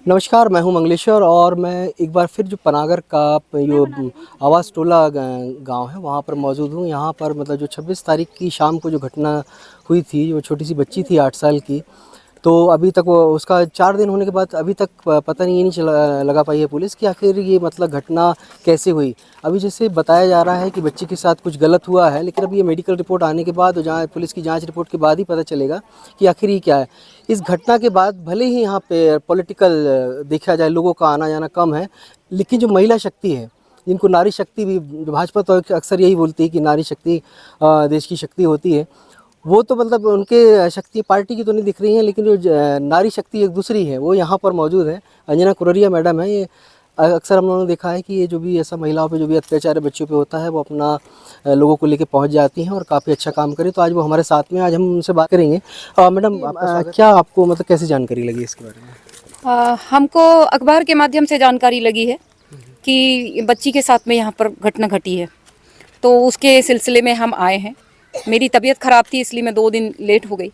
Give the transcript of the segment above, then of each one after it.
नमस्कार, मैं हूं मंगलेश्वर और मैं एक बार फिर जो पनागर का जो आवास टोला गांव है वहां पर मौजूद हूं। यहां पर मतलब जो 26 तारीख की शाम को जो घटना हुई थी, वो छोटी सी बच्ची थी 8 साल की। तो अभी तक वो उसका 4 दिन होने के बाद अभी तक पता नहीं, ये नहीं चला लगा पाई है पुलिस कि आखिर ये मतलब घटना कैसे हुई। अभी जैसे बताया जा रहा है कि बच्ची के साथ कुछ गलत हुआ है, लेकिन अभी ये मेडिकल रिपोर्ट आने के बाद और जहाँ पुलिस की जांच रिपोर्ट के बाद ही पता चलेगा कि आखिर ये क्या है। इस घटना के बाद भले ही यहाँ पे पॉलिटिकल देखा जाए लोगों का आना जाना कम है, लेकिन जो महिला शक्ति है, जिनको नारी शक्ति भी, भाजपा तो अक्सर यही बोलती है कि नारी शक्ति देश की शक्ति होती है, वो तो मतलब उनके शक्ति पार्टी की तो नहीं दिख रही है, लेकिन जो नारी शक्ति एक दूसरी है वो यहाँ पर मौजूद है। अंजना कुररिया मैडम है ये। अक्सर हम लोगों ने देखा है कि ये जो भी ऐसा महिलाओं पे जो भी अत्याचार बच्चों पे होता है, वो अपना लोगों को लेके पहुँच जाती हैं और काफ़ी अच्छा काम करें। तो आज वो हमारे साथ में, आज हम उनसे बात करेंगे। मैडम, क्या आपको मतलब कैसे जानकारी लगी इसके बारे में? हमको अखबार के माध्यम से जानकारी लगी है कि बच्ची के साथ में यहाँ पर घटना घटी है, तो उसके सिलसिले में हम आए हैं। मेरी तबीयत ख़राब थी इसलिए मैं 2 दिन लेट हो गई,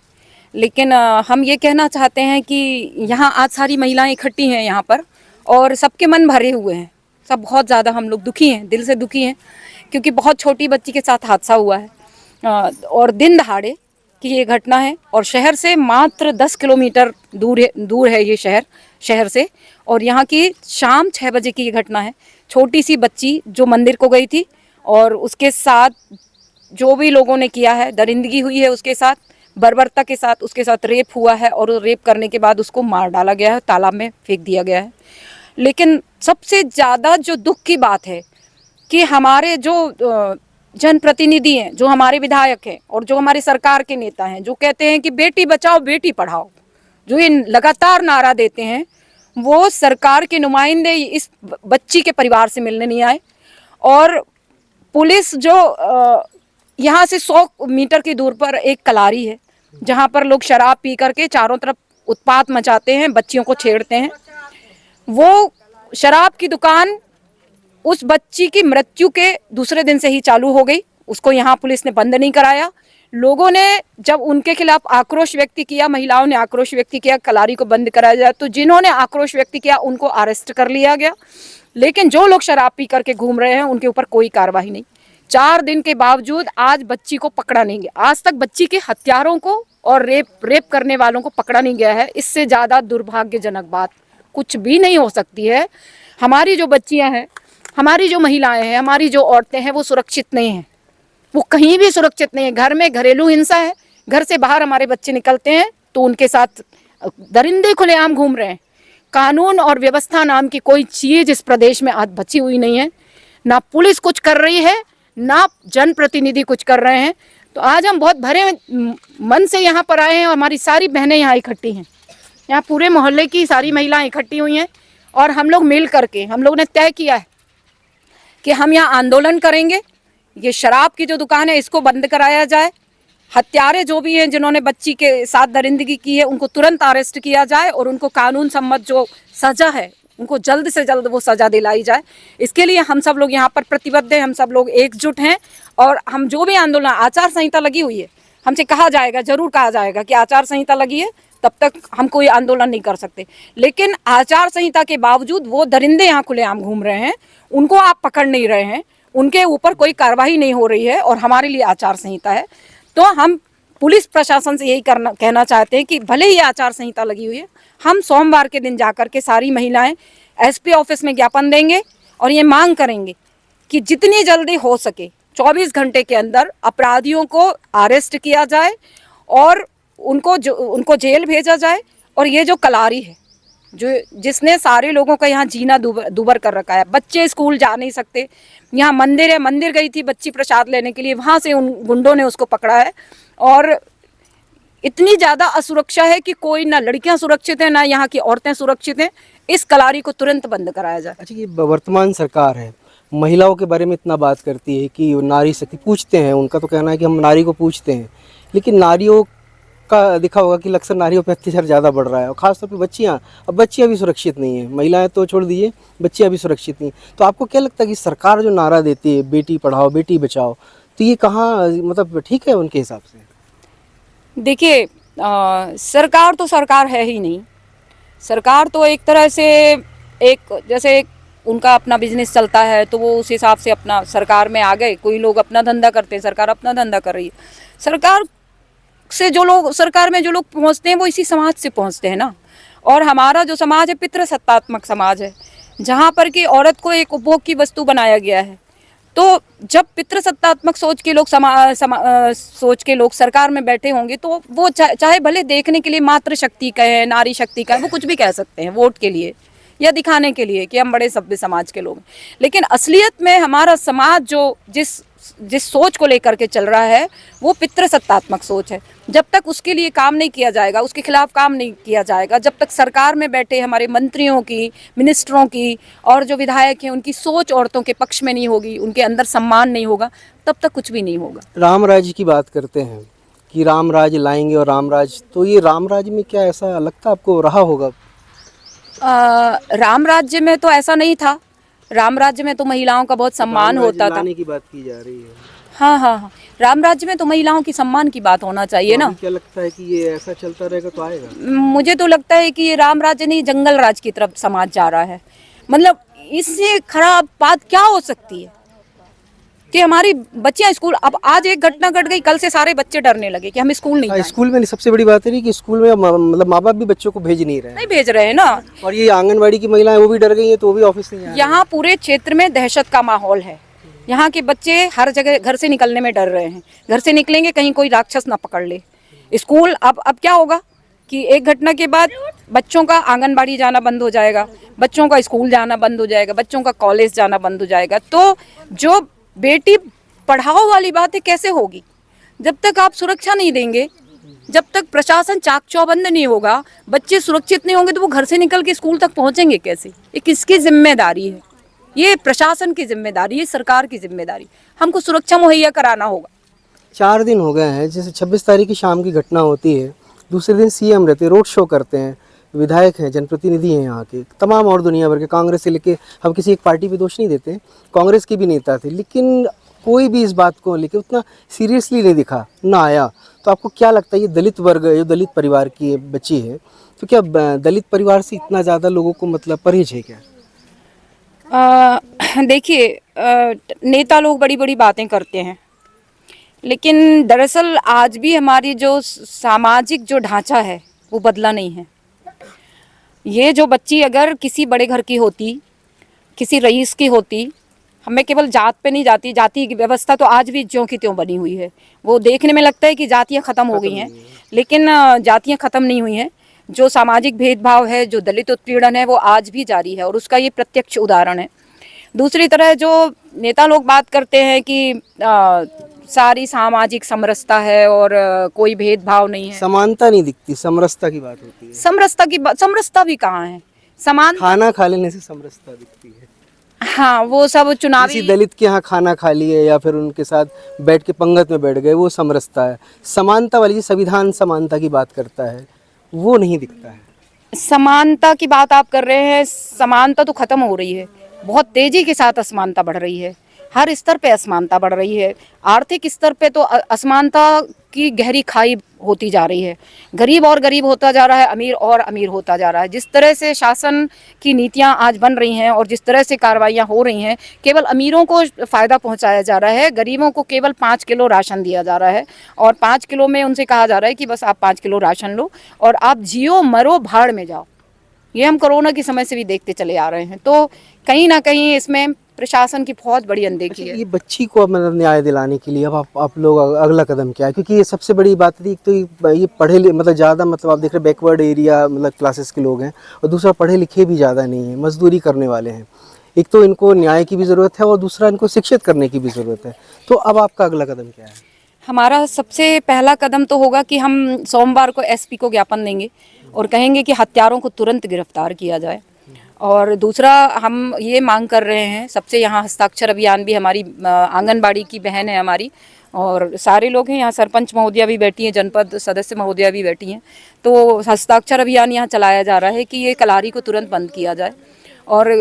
लेकिन हम ये कहना चाहते हैं कि यहाँ आज सारी महिलाएं इकट्ठी हैं यहाँ पर और सबके मन भरे हुए हैं। सब बहुत ज़्यादा हम लोग दुखी हैं, दिल से दुखी हैं, क्योंकि बहुत छोटी बच्ची के साथ हादसा हुआ है और दिन दहाड़े की ये घटना है। और शहर से मात्र 10 किलोमीटर दूर है ये शहर से। और यहाँ की शाम 6 बजे की ये घटना है। छोटी सी बच्ची जो मंदिर को गई थी और उसके साथ जो भी लोगों ने किया है, दरिंदगी हुई है उसके साथ, बर्बरता के साथ उसके साथ रेप हुआ है और रेप करने के बाद उसको मार डाला गया है, तालाब में फेंक दिया गया है। लेकिन सबसे ज़्यादा जो दुख की बात है कि हमारे जो जनप्रतिनिधि हैं, जो हमारे विधायक हैं और जो हमारे सरकार के नेता हैं, जो कहते हैं कि बेटी बचाओ बेटी पढ़ाओ, जो ये लगातार नारा देते हैं, वो सरकार के नुमाइंदे इस बच्ची के परिवार से मिलने नहीं आए। और पुलिस जो यहाँ से 100 मीटर की दूर पर एक कलारी है, जहाँ पर लोग शराब पी करके चारों तरफ उत्पात मचाते हैं, बच्चियों को छेड़ते हैं। वो शराब की दुकान उस बच्ची की मृत्यु के दूसरे दिन से ही चालू हो गई। उसको यहाँ पुलिस ने बंद नहीं कराया। लोगों ने जब उनके खिलाफ आक्रोश व्यक्त किया, महिलाओं ने आक्रोश व्यक्त किया कलारी को बंद कराया जाए, तो जिन्होंने आक्रोश व्यक्त किया उनको अरेस्ट कर लिया गया। लेकिन जो लोग शराब पी करके घूम रहे हैं उनके ऊपर कोई कार्रवाई नहीं। 4 दिन के बावजूद आज बच्ची को पकड़ा नहीं गया। आज तक बच्ची के हत्यारों को और रेप करने वालों को पकड़ा नहीं गया है। इससे ज़्यादा दुर्भाग्यजनक बात कुछ भी नहीं हो सकती है। हमारी जो बच्चियां हैं, हमारी जो महिलाएं हैं, हमारी जो औरतें हैं, वो सुरक्षित नहीं हैं। वो कहीं भी सुरक्षित नहीं है। घर में घरेलू हिंसा है, घर से बाहर हमारे बच्चे निकलते हैं तो उनके साथ दरिंदे खुलेआम घूम रहे हैं। कानून और व्यवस्था नाम की कोई चीज़ इस प्रदेश में आज बची हुई नहीं है। ना पुलिस कुछ कर रही है, ना जनप्रतिनिधि कुछ कर रहे हैं। तो आज हम बहुत भरे मन से यहाँ पर आए हैं और हमारी सारी बहनें यहाँ इकट्ठी हैं। यहाँ पूरे मोहल्ले की सारी महिलाएं इकट्ठी हुई हैं और हम लोग मिल करके, हम लोग ने तय किया है कि हम यहाँ आंदोलन करेंगे। ये शराब की जो दुकान है इसको बंद कराया जाए। हत्यारे जो भी हैं जिन्होंने बच्ची के साथ दरिंदगी की है उनको तुरंत अरेस्ट किया जाए और उनको कानून सम्मत जो सज़ा है उनको जल्द से जल्द वो सज़ा दिलाई जाए। इसके लिए हम सब लोग यहाँ पर प्रतिबद्ध हैं, हम सब लोग एकजुट हैं। और हम जो भी आंदोलन, आचार संहिता लगी हुई है, हमसे कहा जाएगा, ज़रूर कहा जाएगा कि आचार संहिता लगी है, तब तक हम कोई आंदोलन नहीं कर सकते। लेकिन आचार संहिता के बावजूद वो दरिंदे यहाँ खुलेआम घूम रहे हैं, उनको आप पकड़ नहीं रहे हैं, उनके ऊपर कोई कार्रवाई नहीं हो रही है और हमारे लिए आचार संहिता है। तो हम पुलिस प्रशासन से यही कहना चाहते हैं कि भले ही आचार संहिता लगी हुई है, हम सोमवार के दिन जाकर के सारी महिलाएं एसपी ऑफिस में ज्ञापन देंगे और ये मांग करेंगे कि जितनी जल्दी हो सके 24 घंटे के अंदर अपराधियों को अरेस्ट किया जाए और उनको जेल भेजा जाए। और ये जो कलारी है, जिसने सारे लोगों का यहाँ जीना दुबर कर रखा है, बच्चे स्कूल जा नहीं सकते। यहाँ मंदिर है, मंदिर गई थी बच्ची प्रसाद लेने के लिए, वहाँ से उन गुंडों ने उसको पकड़ा है। और इतनी ज़्यादा असुरक्षा है कि कोई, ना लड़कियाँ सुरक्षित हैं, ना यहाँ की औरतें सुरक्षित हैं। इस कलारी को तुरंत बंद कराया जाए। अच्छा, ये वर्तमान सरकार है, महिलाओं के बारे में इतना बात करती है कि नारी शक्ति पूछते हैं, उनका तो कहना है कि हम नारी को पूछते हैं, लेकिन नारियों का दिखा होगा कि अक्सर नारियों पे अत्याचार ज़्यादा बढ़ रहा है और ख़ासतौर पे बच्चियाँ। अब बच्चियाँ भी सुरक्षित नहीं हैं, महिलाएं तो छोड़ दीजिए, बच्चियाँ भी सुरक्षित नहीं। तो आपको क्या लगता है कि सरकार जो नारा देती है बेटी पढ़ाओ बेटी बचाओ, तो ये कहाँ मतलब ठीक है उनके हिसाब से? देखिए, सरकार तो सरकार है ही नहीं। सरकार तो एक तरह से एक जैसे उनका अपना बिजनेस चलता है तो वो उस हिसाब से अपना सरकार में आ गए, कोई लोग अपना धंधा करते हैं, सरकार अपना धंधा कर रही है। सरकार से जो लोग सरकार में जो लोग पहुंचते हैं वो इसी समाज से पहुंचते हैं ना। और हमारा जो समाज है पितृसत्तात्मक समाज है, जहाँ पर कि औरत को एक उपभोग की वस्तु बनाया गया है। तो जब पितृसत्तात्मक सोच के लोग सोच के लोग सरकार में बैठे होंगे तो वो चाहे भले देखने के लिए मातृशक्ति कहें, नारी शक्ति कहें, वो कुछ भी कह सकते हैं वोट के लिए या दिखाने के लिए कि हम बड़े सभ्य समाज के लोग हैं। लेकिन असलियत में हमारा समाज जो जिस सोच को लेकर के चल रहा है वो पितृसत्तात्मक सोच है। जब तक उसके लिए काम नहीं किया जाएगा, उसके खिलाफ काम नहीं किया जाएगा, जब तक सरकार में बैठे हमारे मंत्रियों की, मिनिस्टरों की और जो विधायक हैं उनकी सोच औरतों के पक्ष में नहीं होगी, उनके अंदर सम्मान नहीं होगा, तब तक कुछ भी नहीं होगा। राम राज्य की बात करते हैं कि राम राज्य लाएंगे और राम राज्य, तो ये राम राज्य में क्या ऐसा लगता आपको रहा होगा? राम राज्य में तो ऐसा नहीं था। राम राज्य में तो महिलाओं का बहुत सम्मान होता था। लाने की बात की जा रही है। हाँ हाँ हाँ, राम राज्य में तो महिलाओं की सम्मान की बात होना चाहिए ना। क्या लगता है कि ये ऐसा चलता रहेगा तो आएगा? मुझे तो लगता है कि ये राम राज्य नहीं जंगल राज की तरफ समाज जा रहा है। मतलब इससे खराब बात क्या हो सकती है कि हमारी बच्चियां स्कूल, अब आज एक घटना घट गई, कल से सारे बच्चे डरने लगे कि हम स्कूल नहीं जाएंगे। स्कूल में सबसे बड़ी बात है कि स्कूल में मतलब माँ बाप भी बच्चों को भेज नहीं रहे हैं। नहीं भेज रहे हैं ना। और ये आंगनबाड़ी की महिलाएं वो भी डर गई हैं तो वो भी ऑफिस नहीं आ रही। यहाँ पूरे क्षेत्र में दहशत का माहौल है। यहाँ के बच्चे हर जगह घर से निकलने में डर रहे हैं। घर से निकलेंगे कहीं कोई राक्षस ना पकड़ ले। स्कूल अब क्या होगा कि एक घटना के बाद बच्चों का आंगनबाड़ी जाना बंद हो जाएगा, बच्चों का स्कूल जाना बंद हो जाएगा, बच्चों का कॉलेज जाना बंद हो जाएगा। तो जो बेटी पढ़ाओ वाली बात है कैसे होगी जब तक आप सुरक्षा नहीं देंगे, जब तक प्रशासन चाक चौबंद नहीं होगा, बच्चे सुरक्षित नहीं होंगे तो वो घर से निकल के स्कूल तक पहुंचेंगे कैसे? ये किसकी जिम्मेदारी है? ये प्रशासन की जिम्मेदारी है, सरकार की जिम्मेदारी। हमको सुरक्षा मुहैया कराना होगा। 4 दिन हो गए हैं, जैसे 26 तारीख की शाम की घटना होती है, दूसरे दिन सीएम रहते, रोड शो करते हैं, विधायक हैं, जनप्रतिनिधि हैं यहाँ के, तमाम और दुनिया भर के, कांग्रेस से लेके, हम किसी एक पार्टी पे दोष नहीं देते, कांग्रेस के भी नेता थे, लेकिन कोई भी इस बात को लेके उतना सीरियसली नहीं दिखा, ना आया। तो आपको क्या लगता है ये दलित वर्ग, ये दलित परिवार की बच्ची है, तो क्या दलित परिवार से इतना ज़्यादा लोगों को मतलब परहेज है क्या? देखिए, नेता लोग बड़ी बड़ी बातें करते हैं, लेकिन दरअसल आज भी हमारी जो सामाजिक जो ढांचा है वो बदला नहीं है। ये जो बच्ची अगर किसी बड़े घर की होती, किसी रईस की होती, हमें केवल जात पे नहीं जाती, जाति की व्यवस्था तो आज भी ज्यों की त्यों बनी हुई है। वो देखने में लगता है कि जातियाँ ख़त्म हो गई हैं, लेकिन जातियाँ ख़त्म नहीं हुई हैं। जो सामाजिक भेदभाव है, जो दलित उत्पीड़न है, वो आज भी जारी है और उसका ये प्रत्यक्ष उदाहरण है। दूसरी तरह जो नेता लोग बात करते हैं कि सारी सामाजिक समरसता है और कोई भेदभाव नहीं है, समानता नहीं दिखती, समरसता की बात होती है। समरसता भी कहाँ है? समान खाना खा लेने से समरसता दिखती है। हाँ, वो सब चुनावी, किसी दलित के यहाँ खाना खा लिए या फिर उनके साथ बैठ के पंगत में बैठ गए, वो समरसता है। समानता वाली, संविधान समानता की बात करता है, वो नहीं दिखता है। समानता की बात आप कर रहे हैं, समानता तो खत्म हो रही है, बहुत तेजी के साथ असमानता बढ़ रही है। हर स्तर पे असमानता बढ़ रही है। आर्थिक स्तर पे तो असमानता की गहरी खाई होती जा रही है। गरीब और गरीब होता जा रहा है, अमीर और अमीर होता जा रहा है। जिस तरह से शासन की नीतियां आज बन रही हैं और जिस तरह से कार्रवाइयां हो रही हैं, केवल अमीरों को फ़ायदा पहुंचाया जा रहा है, गरीबों को केवल 5 किलो राशन दिया जा रहा है और 5 किलो में उनसे कहा जा रहा है कि बस आप 5 किलो राशन लो और आप जियो मरो भाड़ में जाओ। ये हम कोरोना के समय से भी देखते चले आ रहे हैं। तो कहीं ना कहीं इसमें प्रशासन की बहुत बड़ी अनदेखी है। ये बच्ची को मतलब न्याय दिलाने के लिए अब आप लोग अगला कदम क्या है? क्योंकि ये सबसे बड़ी बात थी, एक तो ये पढ़े मतलब ज़्यादा, मतलब आप देख रहे बैकवर्ड एरिया मतलब क्लासेस के लोग हैं, और दूसरा पढ़े लिखे भी ज़्यादा नहीं है, मजदूरी करने वाले हैं। एक तो इनको न्याय की भी ज़रूरत है और दूसरा इनको शिक्षित करने की भी ज़रूरत है। तो अब आपका अगला कदम क्या है? हमारा सबसे पहला कदम तो होगा कि हम सोमवार को एसपी को ज्ञापन देंगे और कहेंगे कि हत्यारों को तुरंत गिरफ्तार किया जाए। और दूसरा हम ये मांग कर रहे हैं सबसे, यहाँ हस्ताक्षर अभियान भी, हमारी आंगनबाड़ी की बहन है हमारी और सारे लोग हैं यहाँ, सरपंच महोदया भी बैठी हैं, जनपद सदस्य महोदया भी बैठी हैं, तो हस्ताक्षर अभियान यहाँ चलाया जा रहा है कि ये कलारी को तुरंत बंद किया जाए। और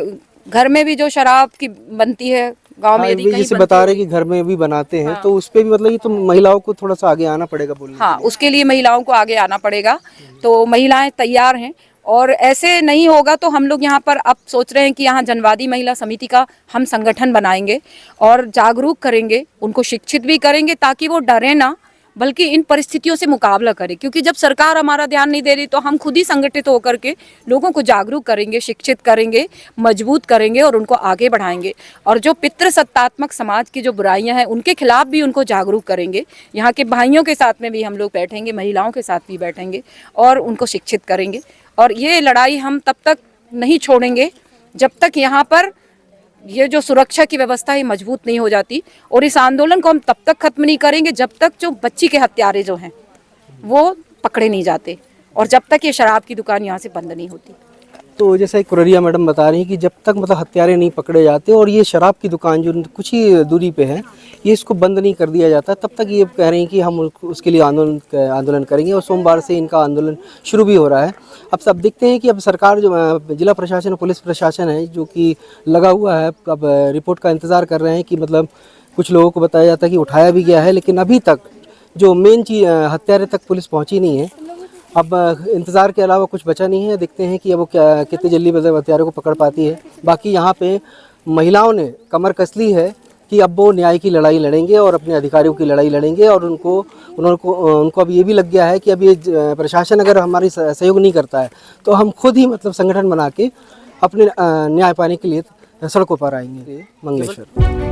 घर में भी जो शराब की बनती है गांव में, यदि जैसे बता रहे कि घर में भी बनाते हैं, तो उस पे भी मतलब ये तो महिलाओं को थोड़ा सा आगे आना पड़ेगा बोलने। हाँ, उसके लिए महिलाओं को आगे आना पड़ेगा। तो महिलाएं तैयार हैं और ऐसे नहीं होगा तो हम लोग यहाँ पर अब सोच रहे हैं कि यहाँ जनवादी महिला समिति का हम संगठन बनाएंगे और जागरूक करेंगे, उनको शिक्षित भी करेंगे ताकि वो डरे ना, बल्कि इन परिस्थितियों से मुकाबला करें। क्योंकि जब सरकार हमारा ध्यान नहीं दे रही तो हम खुद ही संगठित होकर के लोगों को जागरूक करेंगे, शिक्षित करेंगे, मजबूत करेंगे और उनको आगे बढ़ाएंगे। और जो पितृसत्तात्मक समाज की जो बुराइयां हैं उनके खिलाफ भी उनको जागरूक करेंगे। यहाँ के भाइयों के साथ में भी हम लोग बैठेंगे, महिलाओं के साथ भी बैठेंगे और उनको शिक्षित करेंगे। और ये लड़ाई हम तब तक नहीं छोड़ेंगे जब तक यहाँ पर ये जो सुरक्षा की व्यवस्था है मजबूत नहीं हो जाती। और इस आंदोलन को हम तब तक खत्म नहीं करेंगे जब तक जो बच्ची के हत्यारे जो हैं वो पकड़े नहीं जाते और जब तक ये शराब की दुकान यहाँ से बंद नहीं होती। तो जैसा कुररिया मैडम बता रही हैं कि जब तक मतलब हत्यारे नहीं पकड़े जाते और ये शराब की दुकान जो कुछ ही दूरी पे है ये इसको बंद नहीं कर दिया जाता, तब तक ये कह रहे हैं कि हम उसके लिए आंदोलन करेंगे। और सोमवार से इनका आंदोलन शुरू भी हो रहा है। अब सब देखते हैं कि अब सरकार जो जिला प्रशासन और पुलिस प्रशासन है जो कि लगा हुआ है, अब रिपोर्ट का इंतज़ार कर रहे हैं कि मतलब कुछ लोगों को बताया जाता है कि उठाया भी गया है, लेकिन अभी तक जो मेन चीज़ हत्यारे तक पुलिस पहुँची नहीं है। अब इंतज़ार के अलावा कुछ बचा नहीं है। देखते हैं कि अब वो क्या कितनी जल्दी मतलब हत्यारों को पकड़ पाती है। बाकी यहाँ पे महिलाओं ने कमर कस ली है कि अब वो न्याय की लड़ाई लड़ेंगे और अपने अधिकारियों की लड़ाई लड़ेंगे। और उनको अब ये भी लग गया है कि अब ये प्रशासन अगर हमारी सहयोग नहीं करता है तो हम खुद ही मतलब संगठन बना के अपने न्याय पाने के लिए सड़कों पर आएंगे। मंगलेश्वर।